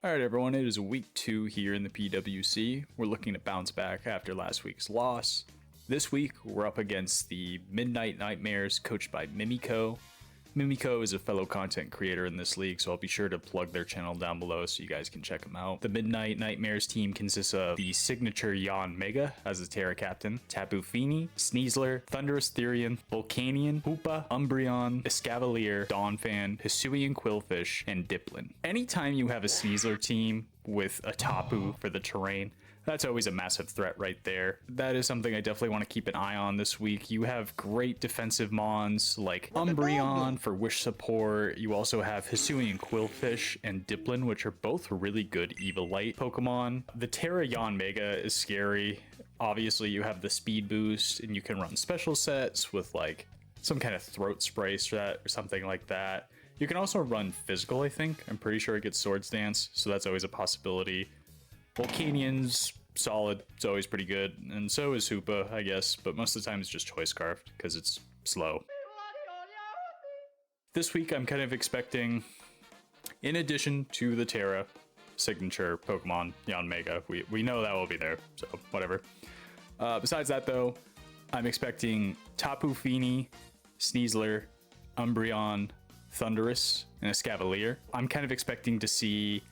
Alright everyone, it is week 2 here in the PWC. We're looking to bounce back after last week's loss. This week, we're up against the Midnight Nightmares coached by Mimiko. Mimiko is a fellow content creator in this league, so I'll be sure to plug their channel down below so you guys can check them out. The Midnight Nightmares team consists of the signature Yon Mega as the Terra captain, Tapu Fini, Sneasler, Thunderous Therian, Volcanion, Hoopa, Umbreon, Escavalier, Dawnfan, Hisuian Quillfish, and Diplin. Anytime you have a Sneasler team with a Tapu for the terrain, that's always a massive threat right there. That is something I definitely want to keep an eye on this week. You have great defensive mons like Umbreon for wish support. You also have Hisuian Quillfish and Diplin, which are both really good Evilite Pokemon. The Terra Yon Mega is scary. Obviously, you have the speed boost, and you can run special sets with like some kind of throat spray set or something like that. You can also run physical, I think. I'm pretty sure it gets Swords Dance, so that's always a possibility. Volcanion's solid, it's always pretty good, and so is Hoopa, I guess, but most of the time it's just Choice Scarf because it's slow. This week I'm kind of expecting, in addition to the Terra signature Pokemon, Yon Mega, we know that will be there, so whatever. Besides that though, I'm expecting Tapu Fini, Sneasler, Umbreon, Thunderous, and Escavalier. I'm kind of expecting to see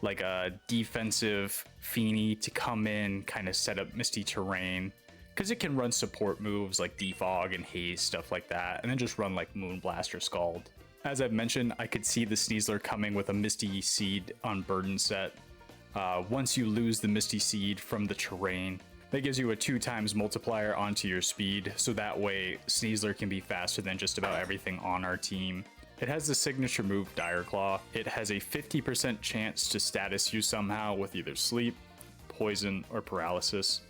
like a defensive Fini to come in, kind of set up Misty Terrain, because it can run support moves like Defog and Haze, stuff like that, and then just run like Moonblast or Scald. As I've mentioned, I could see the Sneasler coming with a Misty Seed on Burden set. Once you lose the Misty Seed from the terrain, that gives you a 2x multiplier onto your speed, so that way Sneasler can be faster than just about everything on our team. It has the signature move Dire Claw. It has a 50% chance to status you somehow with either sleep, poison, or paralysis.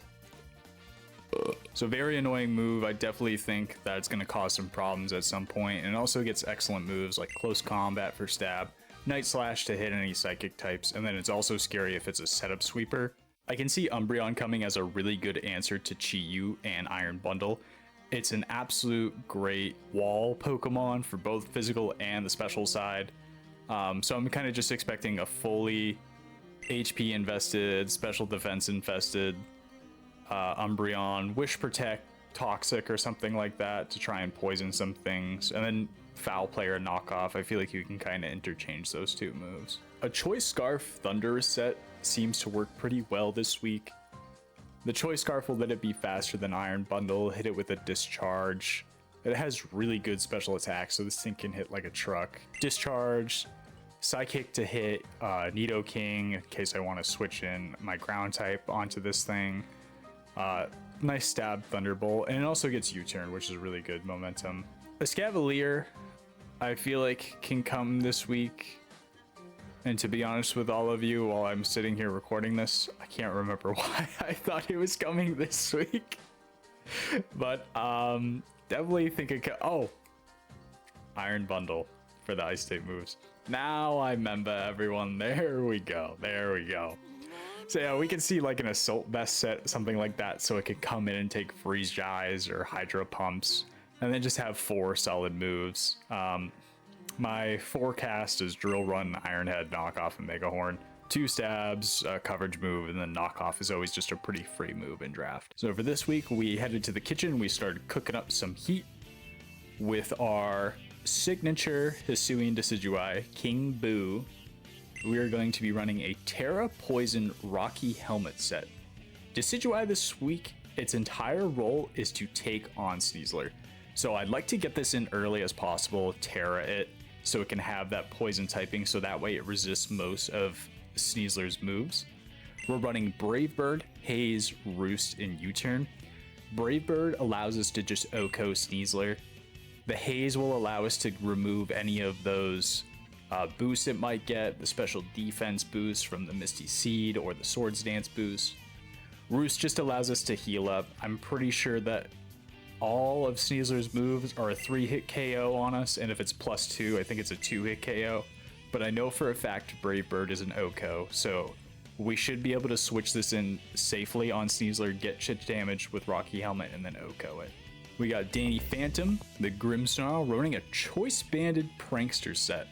So very annoying move. I definitely think that it's going to cause some problems at some point. And it also gets excellent moves like Close Combat for stab, Night Slash to hit any psychic types, and then it's also scary if it's a setup sweeper. I can see Umbreon coming as a really good answer to Chi-Yu and Iron Bundle. It's an absolute great wall Pokemon for both physical and the special side. So I'm kind of just expecting a fully HP invested, special defense infested Umbreon, Wish Protect, Toxic or something like that to try and poison some things. And then Foul Play or Knockoff. I feel like you can kind of interchange those two moves. A Choice Scarf Thunderous set seems to work pretty well this week. The Choice Scarf will let it be faster than Iron Bundle, hit it with a Discharge. It has really good special attacks, so this thing can hit like a truck. Discharge, Psychic to hit Nidoking in case I want to switch in my ground type onto this thing. Nice stab Thunderbolt, and it also gets U-turn, which is really good momentum. Escavalier, I feel like can come this week. And to be honest with all of you, while I'm sitting here recording this, I can't remember why I thought it was coming this week. But definitely think it could. Oh, Iron Bundle for the Ice type moves. Now I remember, everyone. There we go. There we go. So yeah, we can see like an Assault Vest set, something like that, so it could come in and take Freeze Eyes or Hydro Pumps, and then just have 4 solid moves. My forecast is Drill Run, Iron Head, Knockoff, and Mega Horn. 2 stabs, coverage move, and then Knockoff is always just a pretty free move in draft. So for this week, we headed to the kitchen. We started cooking up some heat with our signature Hisuian Decidueye, King Boo. We are going to be running a Terra Poison Rocky Helmet set. Decidueye this week, its entire role is to take on Sneasler. So I'd like to get this in early as possible, Terra it, so it can have that poison typing, so that way it resists most of Sneasler's moves. We're running Brave Bird, Haze, Roost, and U-turn. Brave Bird allows us to just OHKO Sneasler. The Haze will allow us to remove any of those boosts it might get, the special defense boost from the Misty Seed or the Swords Dance boost. Roost just allows us to heal up. I'm pretty sure that all of Sneasler's moves are a 3-hit KO on us, and if it's +2, I think it's a 2-hit KO. But I know for a fact Brave Bird is an OHKO, so we should be able to switch this in safely on Sneasler, get shit damage with Rocky Helmet, and then OHKO it. We got Danny Phantom, the Grimmsnarl, running a Choice Banded Prankster set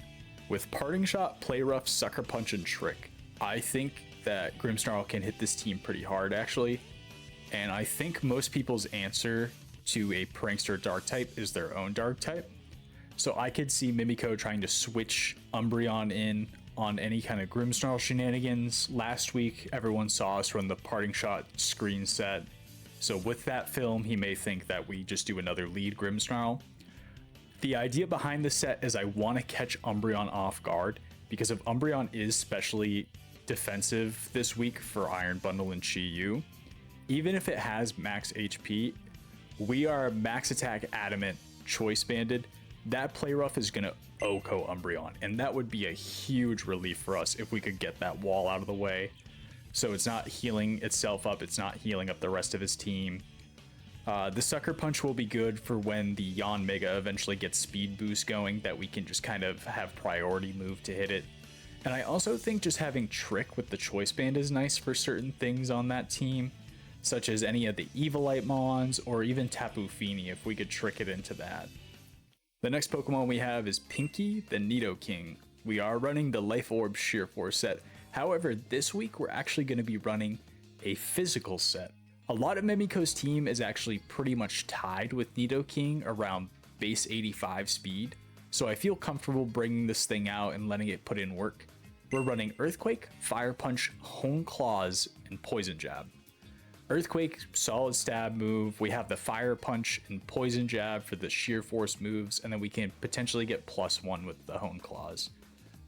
with Parting Shot, Play Rough, Sucker Punch, and Trick. I think that Grimmsnarl can hit this team pretty hard, actually. And I think most people's answer to a Prankster Dark type is their own Dark type. So I could see Mimico trying to switch Umbreon in on any kind of Grimmsnarl shenanigans. Last week, everyone saw us run the Parting Shot screen set. So with that film, he may think that we just do another lead Grimmsnarl. The idea behind the set is I want to catch Umbreon off guard, because if Umbreon is specially defensive this week for Iron Bundle and Chi-Yu, even if it has max HP, we are max attack adamant choice banded. That play rough is going to OHKO Umbreon, and that would be a huge relief for us if we could get that wall out of the way. So it's not healing itself up, it's not healing up the rest of his team. The Sucker Punch will be good for when the Yanmega eventually gets speed boost going, that we can just kind of have priority move to hit it. And I also think just having Trick with the Choice Band is nice for certain things on that team, such as any of the Evilite Mons or even Tapu Fini if we could trick it into that. The next Pokemon we have is Pinky, the Nidoking. We are running the Life Orb Sheer Force set. However, this week we're actually going to be running a physical set. A lot of Mimico's team is actually pretty much tied with Nidoking around base 85 speed, so I feel comfortable bringing this thing out and letting it put in work. We're running Earthquake, Fire Punch, Hone Claws, and Poison Jab. Earthquake, solid stab move. We have the Fire Punch and Poison Jab for the Sheer Force moves, and then we can potentially get +1 with the Hone Claws.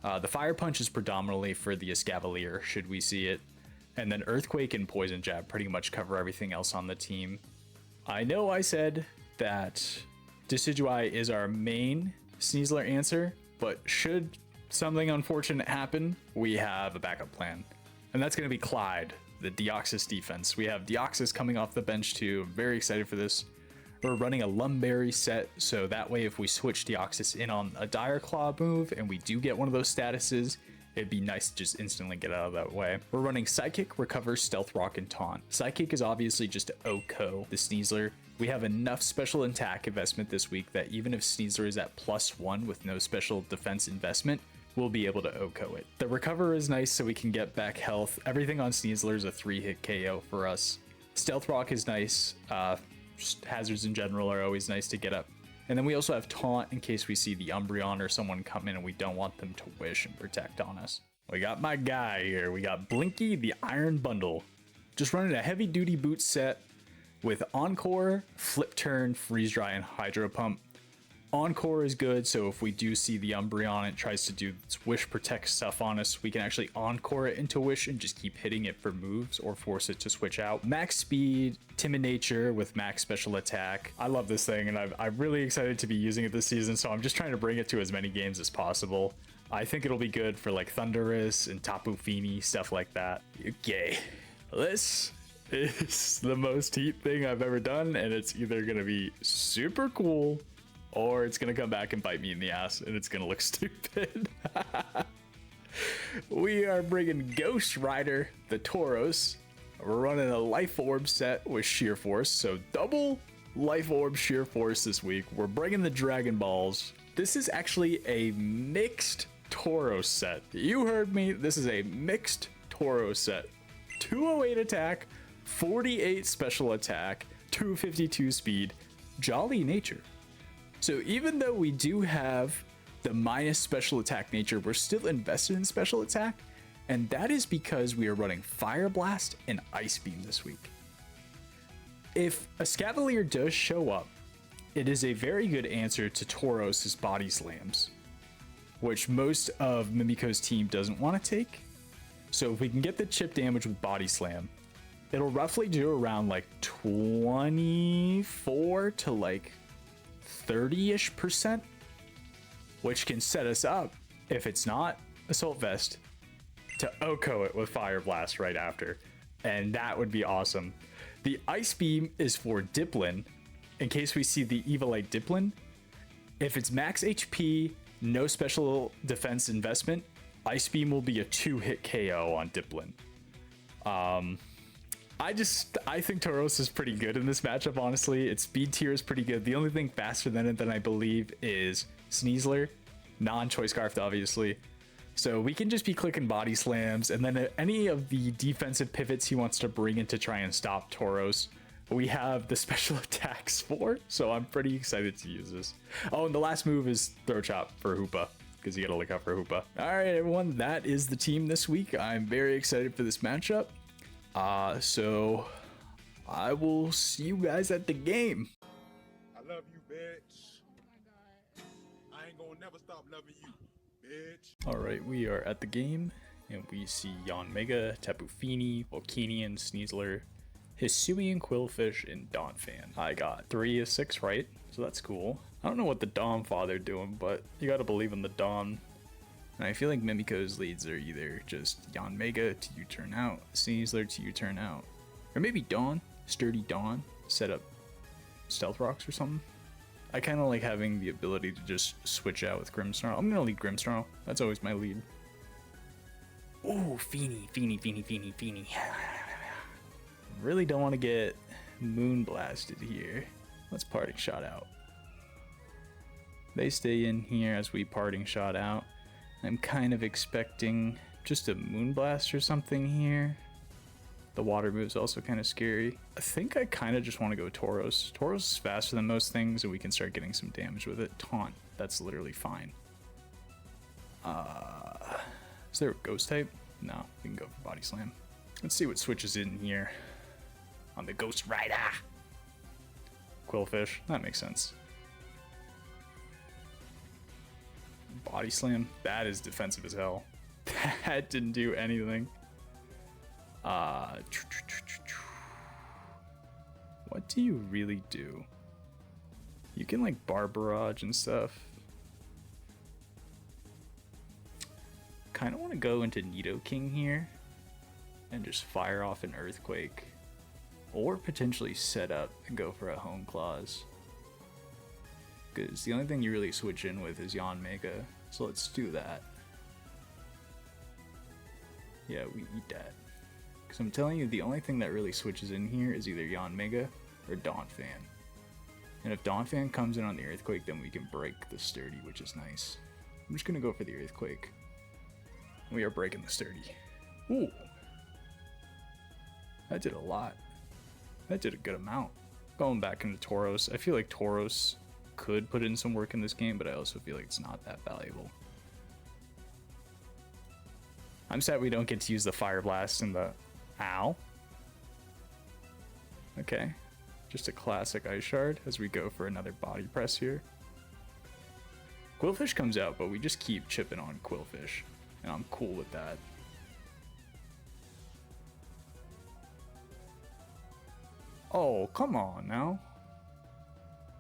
The Fire Punch is predominantly for the Escavalier, should we see it. And then Earthquake and Poison Jab pretty much cover everything else on the team. I know I said that Decidueye is our main Sneasler answer, but should something unfortunate happen, we have a backup plan. And that's going to be Clyde, the Deoxys defense. We have Deoxys coming off the bench too. I'm very excited for this. We're running a Lumberry set, so that way if we switch Deoxys in on a Dire Claw move and we do get one of those statuses, it'd be nice to just instantly get out of that way. We're running Psychic, Recover, Stealth Rock, and Taunt. Psychic is obviously just to OHKO the Sneasler. We have enough special attack investment this week that even if Sneasler is at +1 with no special defense investment, we'll be able to OHKO it. The Recover is nice so we can get back health. Everything on Sneasler is a 3-hit KO for us. Stealth Rock is nice. Just hazards in general are always nice to get up. And then we also have Taunt in case we see the Umbreon or someone come in and we don't want them to wish and protect on us. We got my guy here. We got Blinky, the Iron Bundle. Just running a heavy duty boot set with Encore, Flip Turn, Freeze Dry, and Hydro Pump. Encore is good, so if we do see the Umbreon, it tries to do its Wish Protect stuff on us, we can actually Encore it into Wish and just keep hitting it for moves or force it to switch out. Max Speed, Timid Nature with Max Special Attack. I love this thing, and I'm really excited to be using it this season, so I'm just trying to bring it to as many games as possible. I think it'll be good for like Thundurus and Tapu Fini, stuff like that. Okay, this is the most heat thing I've ever done, and it's either gonna be super cool or it's gonna come back and bite me in the ass and it's gonna look stupid. We are bringing Ghost Rider, the Tauros. We're running a Life Orb set with Sheer Force, so double Life Orb Sheer Force this week. We're bringing the Dragon Balls. This is actually a mixed Tauros set. You heard me, this is a mixed Tauros set. 208 attack, 48 special attack, 252 speed, Jolly Nature. So even though we do have the minus special attack nature, we're still invested in special attack, and that is because we are running Fire Blast and Ice Beam this week. If a Scavalier does show up, it is a very good answer to Tauros' Body Slams, which most of Mimico's team doesn't want to take. So if we can get the chip damage with Body Slam, it'll roughly do around like 24 to like 30-ish%, which can set us up, if it's not Assault Vest, to OHKO it with Fire Blast right after. And that would be awesome. The Ice Beam is for Dipplin, in case we see the Evilite Dipplin. If it's max HP, no special defense investment, Ice Beam will be a 2-hit KO on Dipplin. I think Tauros is pretty good in this matchup, honestly. Its speed tier is pretty good. The only thing faster than it, I believe, is Sneasler. Non-choice scarfed, obviously. So we can just be clicking body slams, and then any of the defensive pivots he wants to bring in to try and stop Tauros, we have the special attacks for, so I'm pretty excited to use this. Oh, and the last move is throw chop for Hoopa, because you gotta look out for Hoopa. All right, everyone, that is the team this week. I'm very excited for this matchup. So I will see you guys at the game. I love you, bitch. I ain't gonna never stop loving you, bitch. All right, we are at the game, and we see Yanmega, Tapu Fini, Volcanion, Sneasler, Hisuian, Quillfish, and Donphan. I got 3 of 6 right, so that's cool. I don't know what the Dom father doing, but you gotta believe in the Dom. And I feel like Mimiko's leads are either just Yanmega to U-turn out, Sneasler to U-turn out, or maybe Dawn, Sturdy Dawn, set up Stealth Rocks or something. I kind of like having the ability to just switch out with Grimmsnarl. I'm gonna lead Grimmsnarl. That's always my lead. Ooh, Fini. Really don't want to get moon blasted here. Let's parting shot out. They stay in here as we parting shot out. I'm kind of expecting just a moon blast or something here. The water move's also kind of scary. I think I kind of just want to go Tauros. Tauros is faster than most things, and we can start getting some damage with it. Taunt, that's literally fine. Is there a ghost type? No, we can go for body slam. Let's see what switches in here on the Ghost Rider. Quillfish, that makes sense. Body slam, that is defensive as hell. That didn't do anything. What do you really do? You can like bar barrage and stuff. Kind of want to go into Nidoking here and just fire off an Earthquake, or potentially set up and go for a Home Claws, because the only thing you really switch in with is Yanmega, so let's do that. Yeah, we eat that. Because I'm telling you, the only thing that really switches in here is either Yanmega or Donphan. And if Donphan comes in on the Earthquake, then we can break the Sturdy, which is nice. I'm just going to go for the Earthquake. We are breaking the Sturdy. Ooh. That did a lot. That did a good amount. Going back into Tauros, I feel like Tauros could put in some work in this game, but I also feel like it's not that valuable. I'm sad we don't get to use the Fire Blast and the... Ow. Okay. Just a classic Ice Shard as we go for another body press here. Quillfish comes out, but we just keep chipping on Quillfish, and I'm cool with that. Oh, come on now.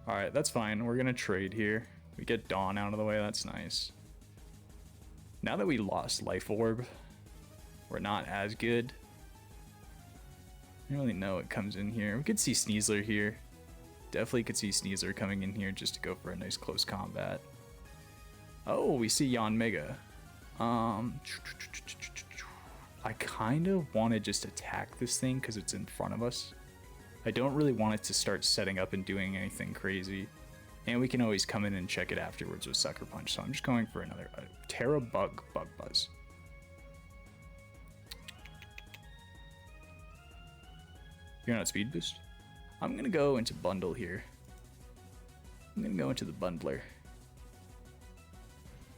Alright, that's fine. We're gonna trade here. We get Dawn out of the way, that's nice. Now that we lost Life Orb, we're not as good. I don't really know what comes in here. We could see Sneasler here. Definitely could see Sneasler coming in here just to go for a nice close combat. Oh, we see Yanmega. I kind of want to just attack this thing because it's in front of us. I don't really want it to start setting up and doing anything crazy. And we can always come in and check it afterwards with Sucker Punch. So I'm just going for another Terra Bug Buzz. You're not Speed Boost? I'm going to go into Bundle here. I'm going to go into the Bundler.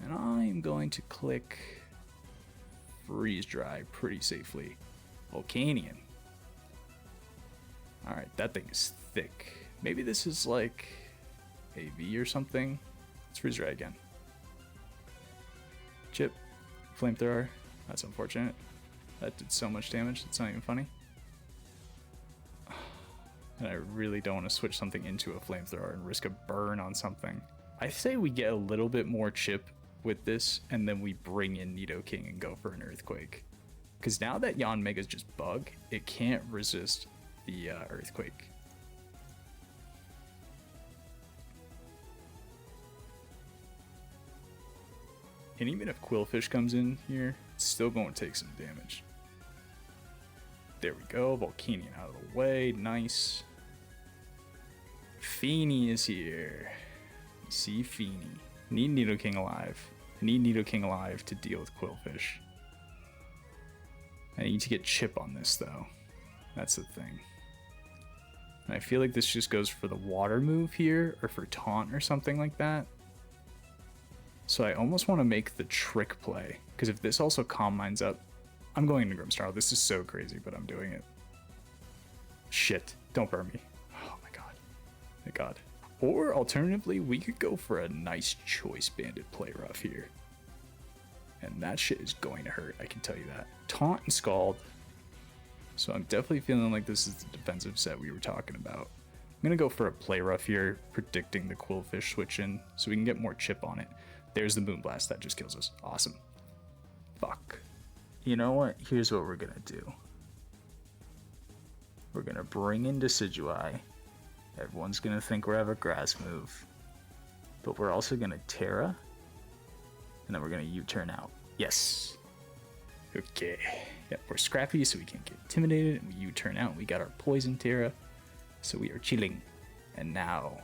And I'm going to click Freeze Dry pretty safely. Volcanion. Alright, that thing is thick. Maybe this is like AV or something. Let's freeze dry again. Chip. Flamethrower. That's unfortunate. That did so much damage, it's not even funny. And I really don't want to switch something into a flamethrower and risk a burn on something. I say we get a little bit more chip with this, and then we bring in Nidoking and go for an Earthquake. Because now that Yanmega's just bug, it can't resist the Earthquake. And even if Quillfish comes in here, it's still going to take some damage. There we go, Volcanion out of the way, nice. Fini is here. See Fini. Need Nidoking alive. I need Nidoking alive to deal with Quillfish. I need to get Chip on this, though. That's the thing. And I feel like this just goes for the water move here, or for taunt or something like that. So I almost want to make the trick play, because if this also Calm Minds up, I'm going into Grimmsnarl. This is so crazy, but I'm doing it. Shit, don't burn me. Oh my god. Thank god. Or alternatively, we could go for a nice choice banded play rough here. And that shit is going to hurt, I can tell you that. Taunt and Scald. So I'm definitely feeling like this is the defensive set we were talking about. I'm going to go for a play rough here, predicting the Quillfish switch in, so we can get more chip on it. There's the Moonblast, that just kills us. Awesome. Fuck. You know what? Here's what we're going to do. We're going to bring in Decidueye. Everyone's going to think we have a grass move. But we're also going to Terra. And then we're going to U-turn out. Yes. Okay. Yep, we're scrappy, so we can't get intimidated. And we U-turn out. We got our Poison Terra. So we are chilling. And now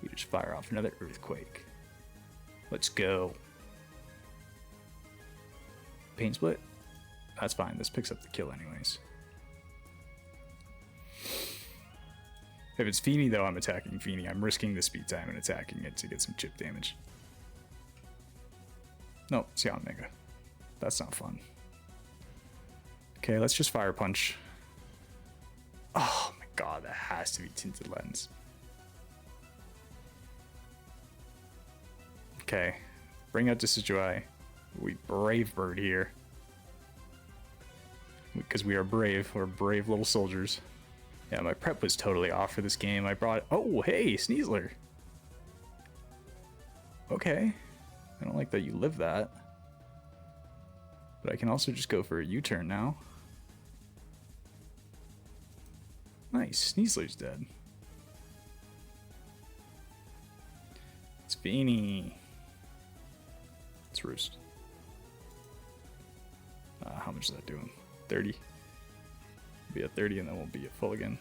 we just fire off another Earthquake. Let's go. Pain Split? That's fine. This picks up the kill anyways. If it's Feeny, though, I'm attacking Feeny. I'm risking the speed time and attacking it to get some chip damage. No, it's Yanmega. That's not fun. Okay, let's just Fire Punch. Oh my god, that has to be Tinted Lens. Okay, bring out Decidueye. We Brave Bird here. Because we are brave. We're brave little soldiers. Yeah, my prep was totally off for this game. I brought... Oh, hey, Sneasler. Okay. I don't like that you live that. But I can also just go for a U-turn now. Nice, Sneasler's dead. It's Beanie. It's Roost. How much is that doing? 30? Be at 30 and then we'll be at full again.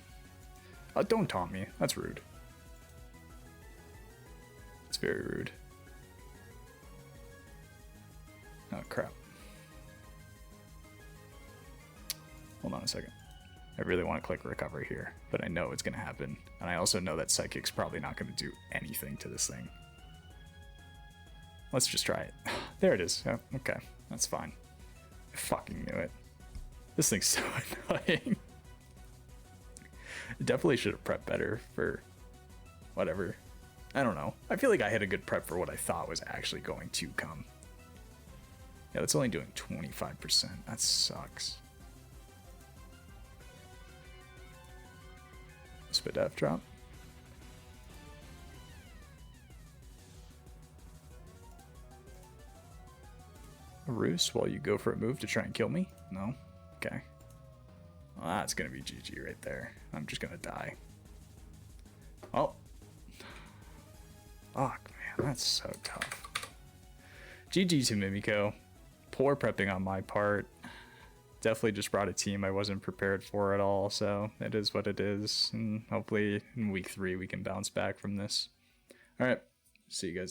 Don't taunt me. That's rude. It's very rude. Oh, crap. Hold on a second. I really want to click recovery here, but I know it's going to happen. And I also know that Psychic's probably not going to do anything to this thing. Let's just try it. There it is. Yeah, okay. That's fine. I fucking knew it. This thing's so annoying. Definitely should have prepped better for whatever. I don't know. I feel like I had a good prep for what I thought was actually going to come. Yeah, that's only doing 25%. That sucks. Spadef drop. A Roost while you go for a move to try and kill me? No? Okay. Well, that's gonna be GG right there. I'm just gonna die. Oh. Fuck, man, that's so tough. GG to Mimikyu. Poor prepping on my part. Definitely just brought a team I wasn't prepared for at all, so it is what it is. And hopefully in week 3 we can bounce back from this. Alright, see you guys.